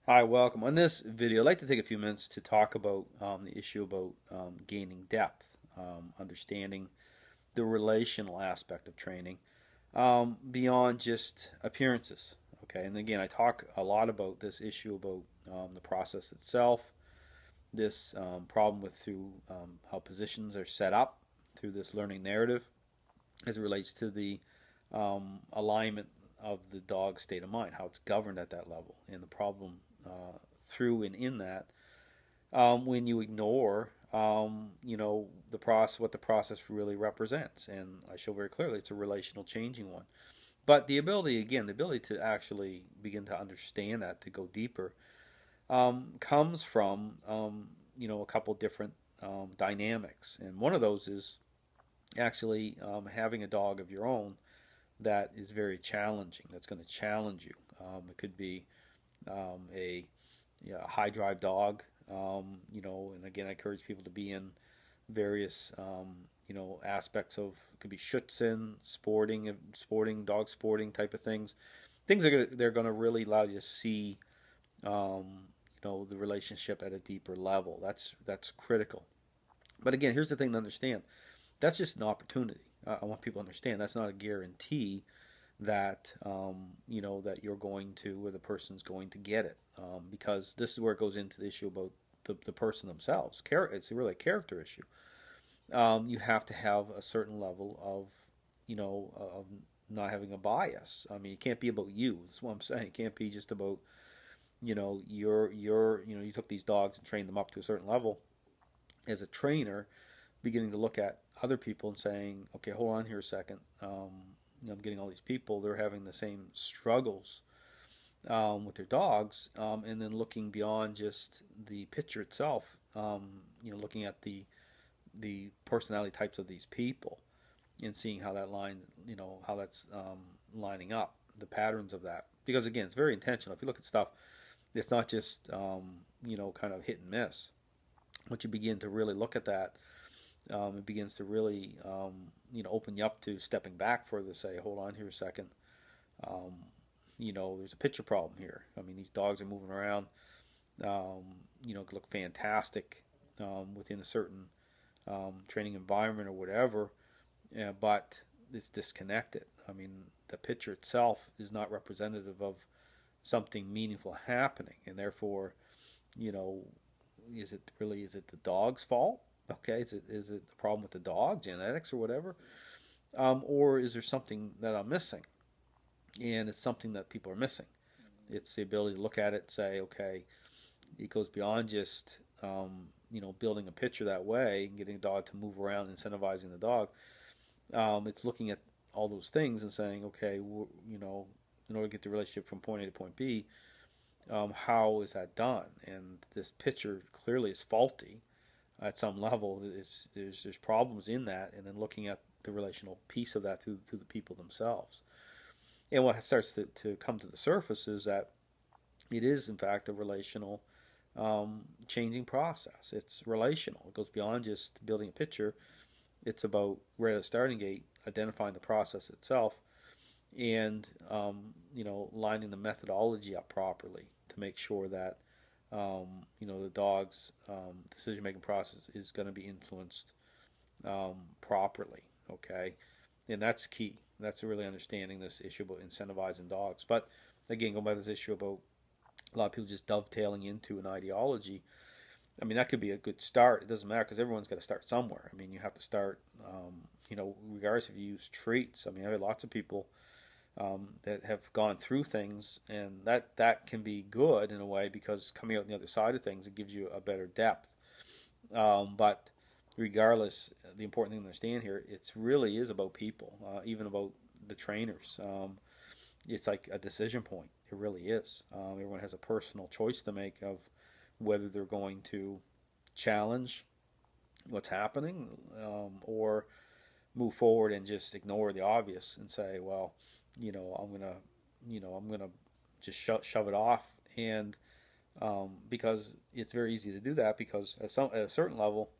Hi, welcome. On this video, I'd like to take a few minutes to talk about the issue about gaining depth, understanding the relational aspect of training beyond just appearances. Okay, and again, I talk a lot about this issue about the process itself, this problem with through how positions are set up through this learning narrative as it relates to the alignment of the dog's state of mind, how it's governed at that level, and the problem through and in that when you ignore the process, what the process really represents. And I show very clearly it's a relational changing one. But the ability, again, the ability to actually begin to understand that, to go deeper, comes from a couple different dynamics. And one of those is actually having a dog of your own that is very challenging, that's going to challenge you. It could be a high drive dog, and again, I encourage people to be in various, aspects of, it could be schutzen, dog sporting type of things. They're going to really allow you to see, the relationship at a deeper level. That's critical. But again, here's the thing to understand. That's just an opportunity. I want people to understand that's not a guarantee that that you're going to, or the person's going to get it, because this is where it goes into the issue about the person themselves. It's really a character issue. You have to have a certain level of of not having a bias. I mean, it can't be about you. That's what I'm saying. It can't be just about you took these dogs and trained them up to a certain level as a trainer, beginning to look at other people and saying, okay, hold on here a second. I'm getting all these people, they're having the same struggles with their dogs, and then looking beyond just the picture itself, looking at the personality types of these people and seeing how that line, how that's lining up, the patterns of that. Because again, it's very intentional. If you look at stuff, it's not just kind of hit and miss. Once you begin to really look at that, it begins to really open you up to stepping back further, say, hold on here a second. There's a picture problem here. I mean, these dogs are moving around, look fantastic within a certain training environment or whatever, but it's disconnected. I mean, the picture itself is not representative of something meaningful happening, and therefore, you know, is it the dog's fault? Okay, is it the problem with the dog, genetics or whatever, or is there something that I'm missing? And it's something that people are missing. It's the ability to look at it and say, okay, it goes beyond just building a picture that way and getting a dog to move around, incentivizing the dog. It's looking at all those things and saying, okay, in order to get the relationship from point A to point B, how is that done? And this picture clearly is faulty at some level. There's problems in that, and then looking at the relational piece of that through the people themselves. And what starts to come to the surface is that it is in fact a relational changing process. It's relational. It goes beyond just building a picture. It's about right at the starting gate, identifying the process itself, and lining the methodology up properly to make sure that the dog's decision making process is going to be influenced properly. Okay, and that's key. That's really understanding this issue about incentivizing dogs. But again, going back to this issue about a lot of people just dovetailing into an ideology. I mean, that could be a good start. It doesn't matter because everyone's got to start somewhere. I mean, you have to start, regardless if you use treats. I mean, I have lots of people that have gone through things, and that can be good in a way because coming out on the other side of things, it gives you a better depth. But regardless, the important thing to understand here, it really is about people, even about the trainers. It's like a decision point. It really is. Everyone has a personal choice to make of whether they're going to challenge what's happening, or move forward and just ignore the obvious and say, well, I'm gonna just shove it off, and because it's very easy to do that because at a certain level,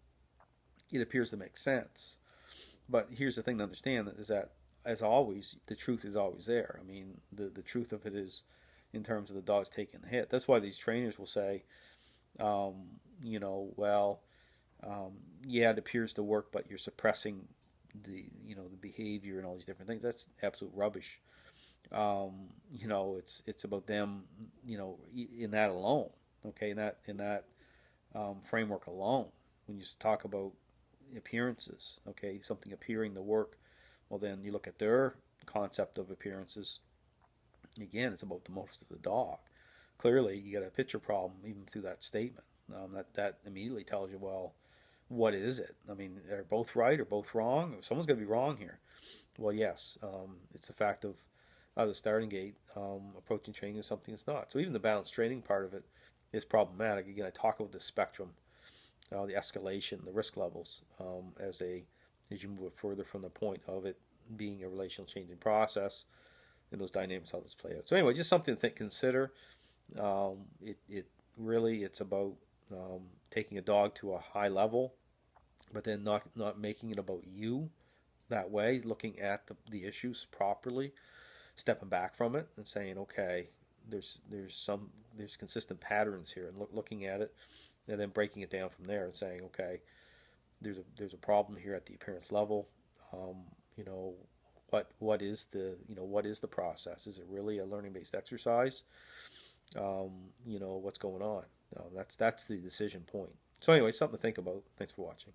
it appears to make sense. But here's the thing to understand is that, as always, the truth is always there. I mean, the truth of it is in terms of the dogs taking the hit. That's why these trainers will say, well, yeah, it appears to work, but you're suppressing the behavior and all these different things. That's absolute rubbish. It's about them, in that alone. Okay, in that framework alone. When you talk about appearances, okay, something appearing to work, well, then you look at their concept of appearances. Again, it's about the most of the dog. Clearly, you got a picture problem even through that statement. That immediately tells you, well, what is it? I mean, are both right or both wrong? Someone's going to be wrong here. Well, yes, it's the fact of the starting gate, approaching training is something that's not. So even the balanced training part of it is problematic. Again, I talk about the spectrum, the escalation, the risk levels, as you move it further from the point of it being a relational changing process, and those dynamics, how those play out. So anyway, just something to consider. It really, it's about taking a dog to a high level, but then not making it about you that way, looking at the issues properly, stepping back from it and saying, okay, there's consistent patterns here, and looking at it, and then breaking it down from there and saying, okay, there's a problem here at the appearance level. You know, what is the process? Is it really a learning based exercise? What's going on? That's the decision point. So anyway, something to think about. Thanks for watching.